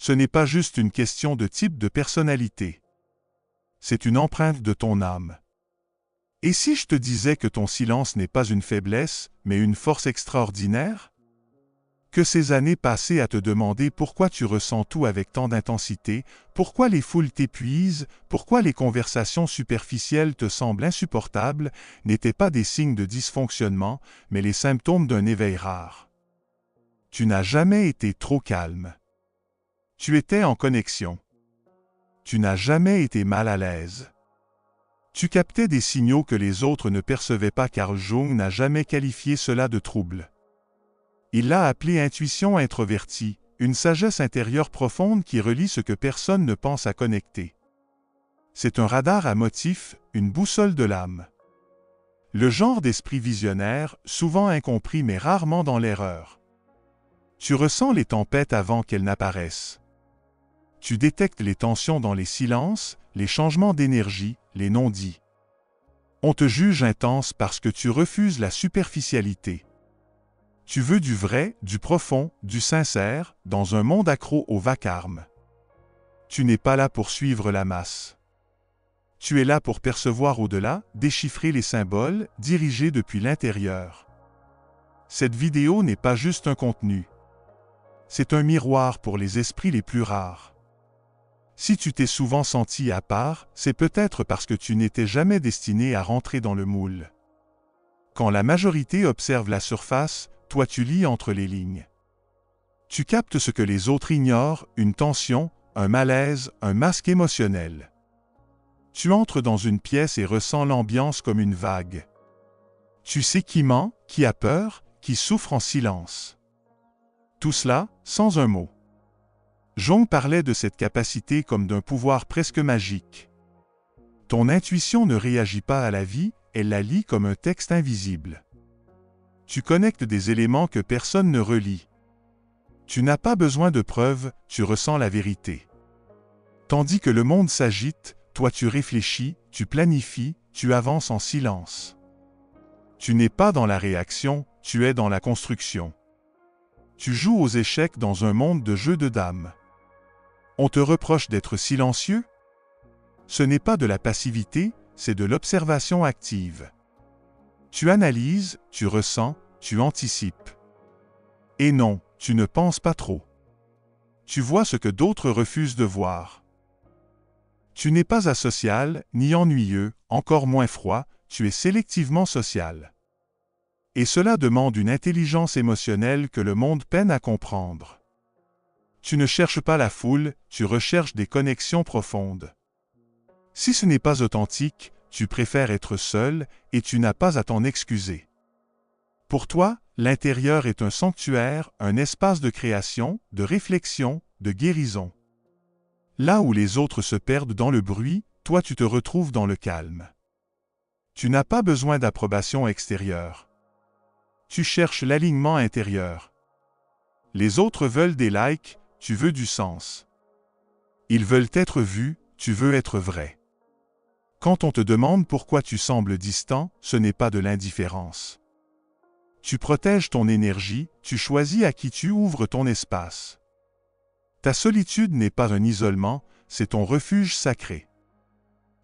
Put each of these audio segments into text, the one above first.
Ce n'est pas juste une question de type de personnalité. C'est une empreinte de ton âme. Et si je te disais que ton silence n'est pas une faiblesse, mais une force extraordinaire? Que ces années passées à te demander pourquoi tu ressens tout avec tant d'intensité, pourquoi les foules t'épuisent, pourquoi les conversations superficielles te semblent insupportables, n'étaient pas des signes de dysfonctionnement, mais les symptômes d'un éveil rare. Tu n'as jamais été trop calme. Tu étais en connexion. Tu n'as jamais été mal à l'aise. Tu captais des signaux que les autres ne percevaient pas. Carl Jung n'a jamais qualifié cela de trouble. Il l'a appelé intuition introvertie, une sagesse intérieure profonde qui relie ce que personne ne pense à connecter. C'est un radar à motifs, une boussole de l'âme. Le genre d'esprit visionnaire, souvent incompris mais rarement dans l'erreur. Tu ressens les tempêtes avant qu'elles n'apparaissent. Tu détectes les tensions dans les silences, les changements d'énergie, les non-dits. On te juge intense parce que tu refuses la superficialité. Tu veux du vrai, du profond, du sincère, dans un monde accro au vacarme. Tu n'es pas là pour suivre la masse. Tu es là pour percevoir au-delà, déchiffrer les symboles, diriger depuis l'intérieur. Cette vidéo n'est pas juste un contenu. C'est un miroir pour les esprits les plus rares. Si tu t'es souvent senti à part, c'est peut-être parce que tu n'étais jamais destiné à rentrer dans le moule. Quand la majorité observe la surface, toi tu lis entre les lignes. Tu captes ce que les autres ignorent, une tension, un malaise, un masque émotionnel. Tu entres dans une pièce et ressens l'ambiance comme une vague. Tu sais qui ment, qui a peur, qui souffre en silence. Tout cela, sans un mot. Jung parlait de cette capacité comme d'un pouvoir presque magique. Ton intuition ne réagit pas à la vie, elle la lit comme un texte invisible. Tu connectes des éléments que personne ne relie. Tu n'as pas besoin de preuves, tu ressens la vérité. Tandis que le monde s'agite, toi tu réfléchis, tu planifies, tu avances en silence. Tu n'es pas dans la réaction, tu es dans la construction. Tu joues aux échecs dans un monde de jeux de dames. On te reproche d'être silencieux? Ce n'est pas de la passivité, c'est de l'observation active. Tu analyses, tu ressens, tu anticipes. Et non, tu ne penses pas trop. Tu vois ce que d'autres refusent de voir. Tu n'es pas asocial, ni ennuyeux, encore moins froid, tu es sélectivement social. Et cela demande une intelligence émotionnelle que le monde peine à comprendre. Tu ne cherches pas la foule, tu recherches des connexions profondes. Si ce n'est pas authentique, tu préfères être seul et tu n'as pas à t'en excuser. Pour toi, l'intérieur est un sanctuaire, un espace de création, de réflexion, de guérison. Là où les autres se perdent dans le bruit, toi tu te retrouves dans le calme. Tu n'as pas besoin d'approbation extérieure. Tu cherches l'alignement intérieur. Les autres veulent des likes, tu veux du sens. Ils veulent être vus, tu veux être vrai. Quand on te demande pourquoi tu sembles distant, ce n'est pas de l'indifférence. Tu protèges ton énergie, tu choisis à qui tu ouvres ton espace. Ta solitude n'est pas un isolement, c'est ton refuge sacré.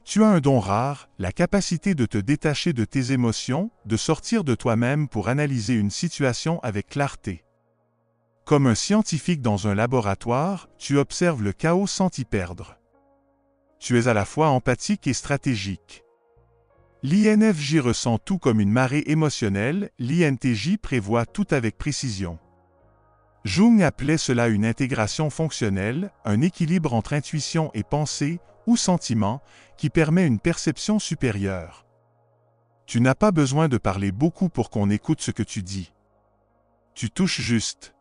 Tu as un don rare, la capacité de te détacher de tes émotions, de sortir de toi-même pour analyser une situation avec clarté. Comme un scientifique dans un laboratoire, tu observes le chaos sans t'y perdre. Tu es à la fois empathique et stratégique. L'INFJ ressent tout comme une marée émotionnelle, l'INTJ prévoit tout avec précision. Jung appelait cela une intégration fonctionnelle, un équilibre entre intuition et pensée, ou sentiment, qui permet une perception supérieure. Tu n'as pas besoin de parler beaucoup pour qu'on écoute ce que tu dis. Tu touches juste.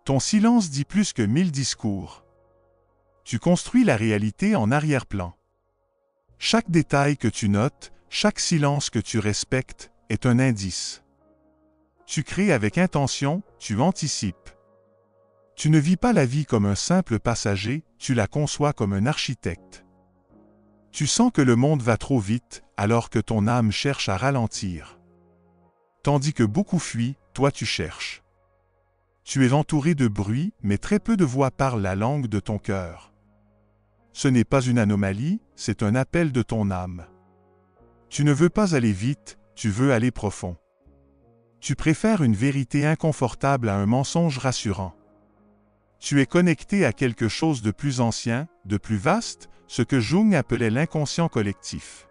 Ton silence dit plus que 1000 discours. Tu construis la réalité en arrière-plan. Chaque détail que tu notes, chaque silence que tu respectes, est un indice. Tu crées avec intention, tu anticipes. Tu ne vis pas la vie comme un simple passager, tu la conçois comme un architecte. Tu sens que le monde va trop vite, alors que ton âme cherche à ralentir. Tandis que beaucoup fuient, toi tu cherches. Tu es entouré de bruit, mais très peu de voix parlent la langue de ton cœur. Ce n'est pas une anomalie, c'est un appel de ton âme. Tu ne veux pas aller vite, tu veux aller profond. Tu préfères une vérité inconfortable à un mensonge rassurant. Tu es connecté à quelque chose de plus ancien, de plus vaste, ce que Jung appelait l'inconscient collectif.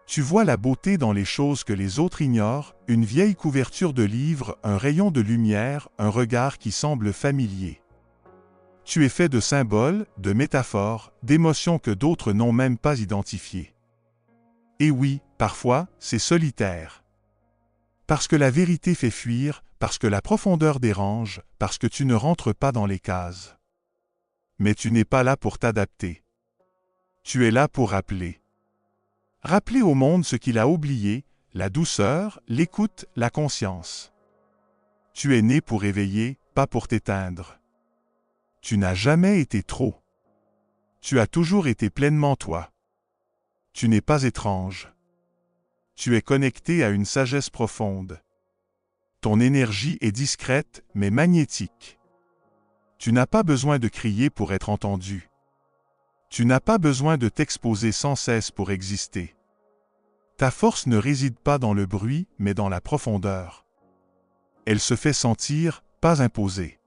Tu vois la beauté dans les choses que les autres ignorent, une vieille couverture de livre, un rayon de lumière, un regard qui semble familier. Tu es fait de symboles, de métaphores, d'émotions que d'autres n'ont même pas identifiées. Et oui, parfois, c'est solitaire. Parce que la vérité fait fuir, parce que la profondeur dérange, parce que tu ne rentres pas dans les cases. Mais tu n'es pas là pour t'adapter. Tu es là pour rappeler. Rappeler au monde ce qu'il a oublié, la douceur, l'écoute, la conscience. Tu es né pour éveiller, pas pour t'éteindre. Tu n'as jamais été trop. Tu as toujours été pleinement toi. Tu n'es pas étrange. Tu es connecté à une sagesse profonde. Ton énergie est discrète, mais magnétique. Tu n'as pas besoin de crier pour être entendu. Tu n'as pas besoin de t'exposer sans cesse pour exister. Ta force ne réside pas dans le bruit, mais dans la profondeur. Elle se fait sentir, pas imposer.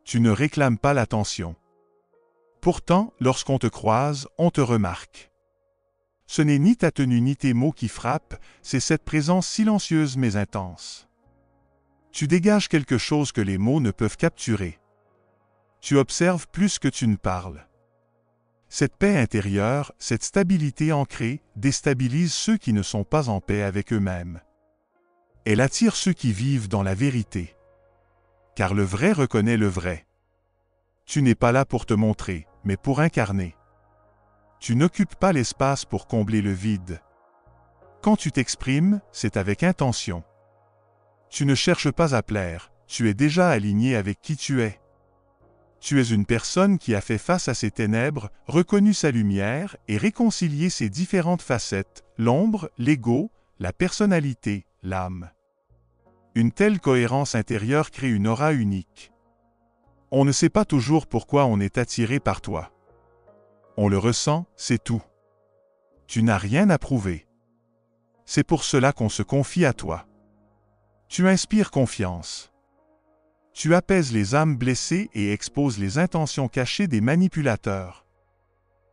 Tu ne réclames pas l'attention. Pourtant, lorsqu'on te croise, on te remarque. Ce n'est ni ta tenue ni tes mots qui frappent, c'est cette présence silencieuse mais intense. Tu dégages quelque chose que les mots ne peuvent capturer. Tu observes plus que tu ne parles. Cette paix intérieure, cette stabilité ancrée, déstabilise ceux qui ne sont pas en paix avec eux-mêmes. Elle attire ceux qui vivent dans la vérité. Car le vrai reconnaît le vrai. Tu n'es pas là pour te montrer, mais pour incarner. Tu n'occupes pas l'espace pour combler le vide. Quand tu t'exprimes, c'est avec intention. Tu ne cherches pas à plaire, tu es déjà aligné avec qui tu es. Tu es une personne qui a fait face à ses ténèbres, reconnu sa lumière et réconcilié ses différentes facettes, l'ombre, l'ego, la personnalité, l'âme. Une telle cohérence intérieure crée une aura unique. On ne sait pas toujours pourquoi on est attiré par toi. On le ressent, c'est tout. Tu n'as rien à prouver. C'est pour cela qu'on se confie à toi. Tu inspires confiance. Tu apaises les âmes blessées et exposes les intentions cachées des manipulateurs.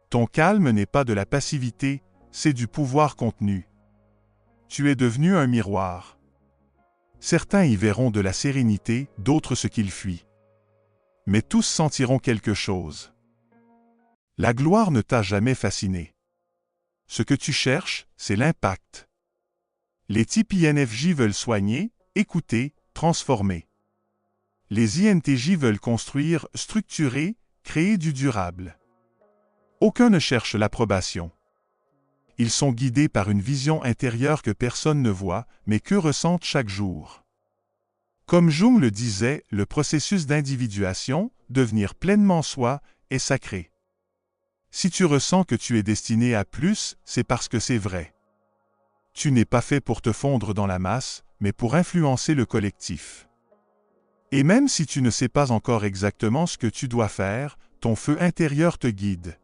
Ton calme n'est pas de la passivité, c'est du pouvoir contenu. Tu es devenu un miroir. Certains y verront de la sérénité, d'autres ce qu'ils fuient. Mais tous sentiront quelque chose. La gloire ne t'a jamais fasciné. Ce que tu cherches, c'est l'impact. Les types INFJ veulent soigner, écouter, transformer. Les INTJ veulent construire, structurer, créer du durable. Aucun ne cherche l'approbation. Ils sont guidés par une vision intérieure que personne ne voit, mais qu'eux ressentent chaque jour. Comme Jung le disait, le processus d'individuation, devenir pleinement soi, est sacré. Si tu ressens que tu es destiné à plus, c'est parce que c'est vrai. Tu n'es pas fait pour te fondre dans la masse, mais pour influencer le collectif. Et même si tu ne sais pas encore exactement ce que tu dois faire, ton feu intérieur te guide.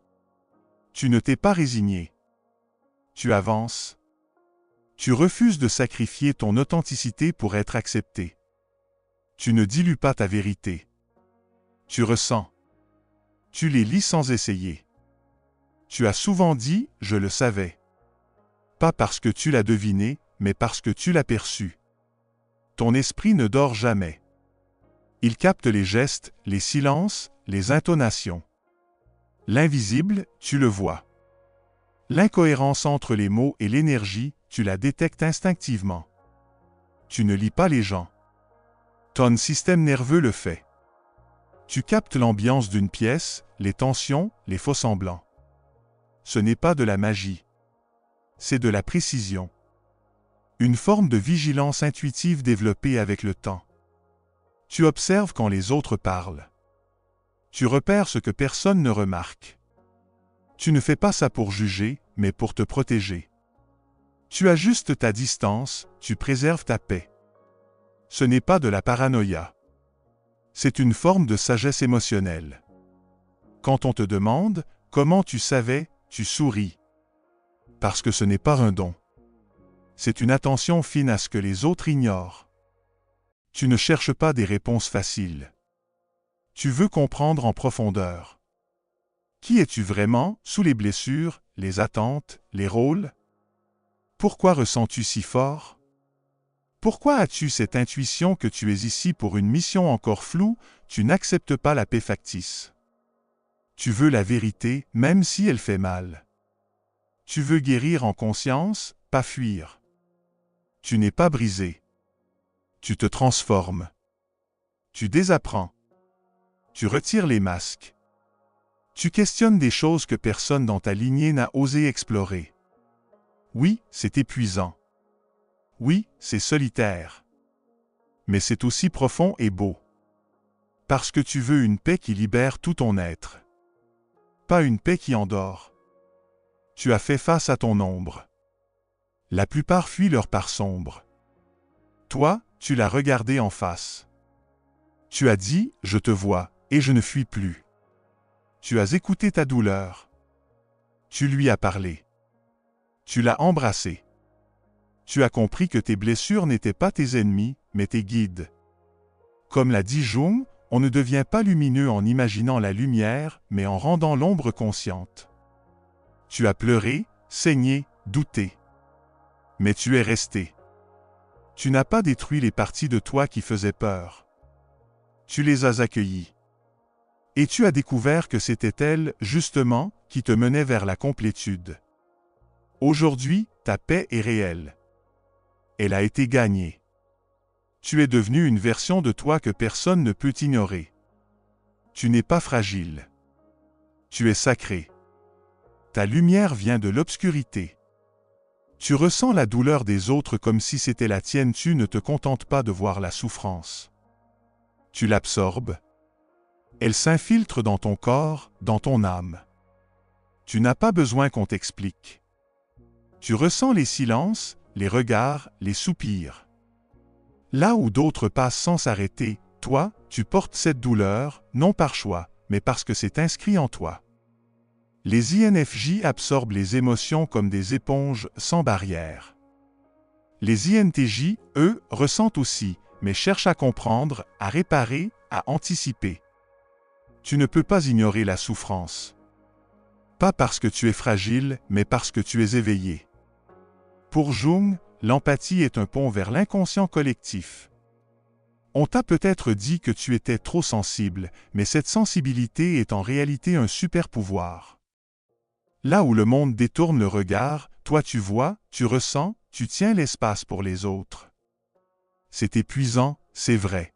Tu ne t'es pas résigné. Tu avances. Tu refuses de sacrifier ton authenticité pour être accepté. Tu ne dilues pas ta vérité. Tu ressens. Tu les lis sans essayer. Tu as souvent dit « je le savais ». Pas parce que tu l'as deviné, mais parce que tu l'as perçu. Ton esprit ne dort jamais. Il capte les gestes, les silences, les intonations. L'invisible, tu le vois. L'incohérence entre les mots et l'énergie, tu la détectes instinctivement. Tu ne lis pas les gens. Ton système nerveux le fait. Tu captes l'ambiance d'une pièce, les tensions, les faux-semblants. Ce n'est pas de la magie. C'est de la précision. Une forme de vigilance intuitive développée avec le temps. Tu observes quand les autres parlent. Tu repères ce que personne ne remarque. Tu ne fais pas ça pour juger, mais pour te protéger. Tu ajustes ta distance, tu préserves ta paix. Ce n'est pas de la paranoïa. C'est une forme de sagesse émotionnelle. Quand on te demande « Comment tu savais ?» tu souris. Parce que ce n'est pas un don. C'est une attention fine à ce que les autres ignorent. Tu ne cherches pas des réponses faciles. Tu veux comprendre en profondeur. Qui es-tu vraiment, sous les blessures, les attentes, les rôles? Pourquoi ressens-tu si fort? Pourquoi as-tu cette intuition que tu es ici pour une mission encore floue, tu n'acceptes pas la paix factice? Tu veux la vérité, même si elle fait mal. Tu veux guérir en conscience, pas fuir. Tu n'es pas brisé. Tu te transformes. Tu désapprends. Tu retires les masques. Tu questionnes des choses que personne dans ta lignée n'a osé explorer. Oui, c'est épuisant. Oui, c'est solitaire. Mais c'est aussi profond et beau. Parce que tu veux une paix qui libère tout ton être. Pas une paix qui endort. Tu as fait face à ton ombre. La plupart fuient leur part sombre. Toi, tu l'as regardé en face. Tu as dit « Je te vois » et je ne fuis plus. Tu as écouté ta douleur. Tu lui as parlé. Tu l'as embrassé. Tu as compris que tes blessures n'étaient pas tes ennemis, mais tes guides. Comme l'a dit Jung, on ne devient pas lumineux en imaginant la lumière, mais en rendant l'ombre consciente. Tu as pleuré, saigné, douté. Mais tu es resté. Tu n'as pas détruit les parties de toi qui faisaient peur. Tu les as accueillies. Et tu as découvert que c'était elles, justement, qui te menaient vers la complétude. Aujourd'hui, ta paix est réelle. Elle a été gagnée. Tu es devenu une version de toi que personne ne peut ignorer. Tu n'es pas fragile. Tu es sacré. Ta lumière vient de l'obscurité. Tu ressens la douleur des autres comme si c'était la tienne. Tu ne te contentes pas de voir la souffrance. Tu l'absorbes. Elle s'infiltre dans ton corps, dans ton âme. Tu n'as pas besoin qu'on t'explique. Tu ressens les silences, les regards, les soupirs. Là où d'autres passent sans s'arrêter, toi, tu portes cette douleur, non par choix, mais parce que c'est inscrit en toi. Les INFJ absorbent les émotions comme des éponges sans barrière. Les INTJ, eux, ressentent aussi, mais cherchent à comprendre, à réparer, à anticiper. Tu ne peux pas ignorer la souffrance. Pas parce que tu es fragile, mais parce que tu es éveillé. Pour Jung, l'empathie est un pont vers l'inconscient collectif. On t'a peut-être dit que tu étais trop sensible, mais cette sensibilité est en réalité un super pouvoir. Là où le monde détourne le regard, toi tu vois, tu ressens, tu tiens l'espace pour les autres. C'est épuisant, c'est vrai.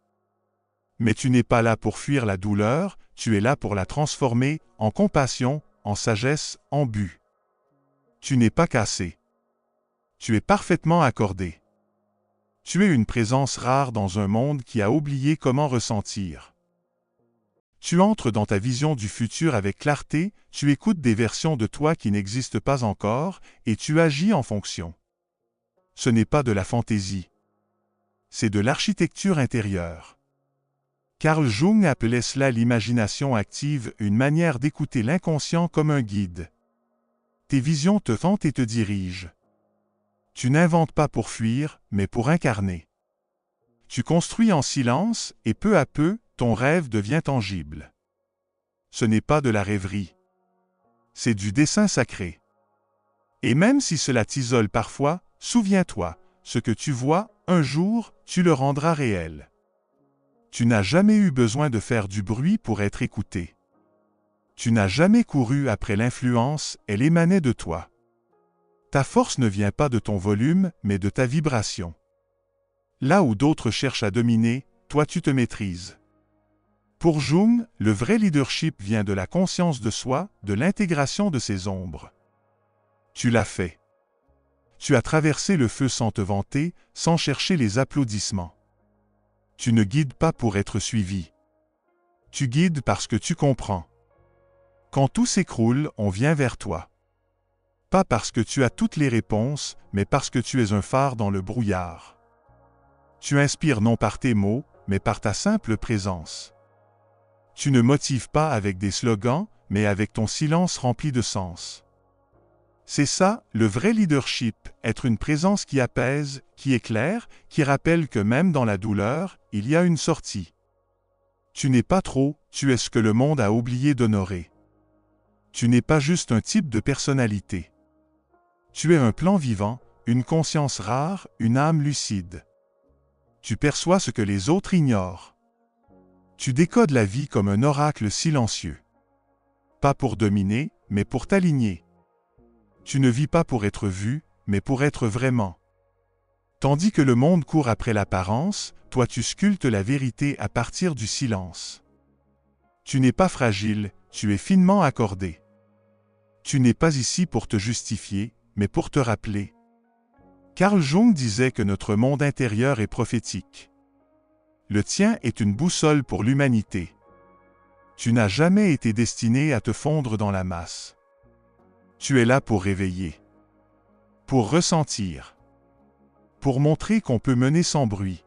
Mais tu n'es pas là pour fuir la douleur, tu es là pour la transformer en compassion, en sagesse, en but. Tu n'es pas cassé. Tu es parfaitement accordé. Tu es une présence rare dans un monde qui a oublié comment ressentir. Tu entres dans ta vision du futur avec clarté, tu écoutes des versions de toi qui n'existent pas encore, et tu agis en fonction. Ce n'est pas de la fantaisie. C'est de l'architecture intérieure. Carl Jung appelait cela l'imagination active, une manière d'écouter l'inconscient comme un guide. Tes visions te tentent et te dirigent. Tu n'inventes pas pour fuir, mais pour incarner. Tu construis en silence, et peu à peu, ton rêve devient tangible. Ce n'est pas de la rêverie. C'est du dessin sacré. Et même si cela t'isole parfois, souviens-toi, ce que tu vois, un jour, tu le rendras réel. Tu n'as jamais eu besoin de faire du bruit pour être écouté. Tu n'as jamais couru après l'influence, elle émanait de toi. Ta force ne vient pas de ton volume, mais de ta vibration. Là où d'autres cherchent à dominer, toi tu te maîtrises. Pour Jung, le vrai leadership vient de la conscience de soi, de l'intégration de ses ombres. Tu l'as fait. Tu as traversé le feu sans te vanter, sans chercher les applaudissements. Tu ne guides pas pour être suivi. Tu guides parce que tu comprends. Quand tout s'écroule, on vient vers toi. Pas parce que tu as toutes les réponses, mais parce que tu es un phare dans le brouillard. Tu inspires non par tes mots, mais par ta simple présence. Tu ne motives pas avec des slogans, mais avec ton silence rempli de sens. C'est ça, le vrai leadership, être une présence qui apaise, qui éclaire, qui rappelle que même dans la douleur, il y a une sortie. Tu n'es pas trop, tu es ce que le monde a oublié d'honorer. Tu n'es pas juste un type de personnalité. Tu es un plan vivant, une conscience rare, une âme lucide. Tu perçois ce que les autres ignorent. Tu décodes la vie comme un oracle silencieux. Pas pour dominer, mais pour t'aligner. Tu ne vis pas pour être vu, mais pour être vraiment. Tandis que le monde court après l'apparence, toi tu sculptes la vérité à partir du silence. Tu n'es pas fragile, tu es finement accordé. Tu n'es pas ici pour te justifier, mais pour te rappeler. Carl Jung disait que notre monde intérieur est prophétique. Le tien est une boussole pour l'humanité. Tu n'as jamais été destiné à te fondre dans la masse. Tu es là pour réveiller, pour ressentir, pour montrer qu'on peut mener sans bruit.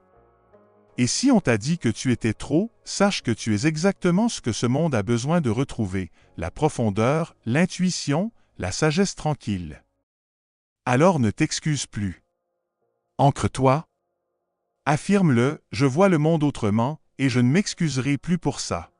Et si on t'a dit que tu étais trop, sache que tu es exactement ce que ce monde a besoin de retrouver, la profondeur, l'intuition, la sagesse tranquille. Alors ne t'excuse plus. Ancre-toi. Affirme-le, je vois le monde autrement, et je ne m'excuserai plus pour ça.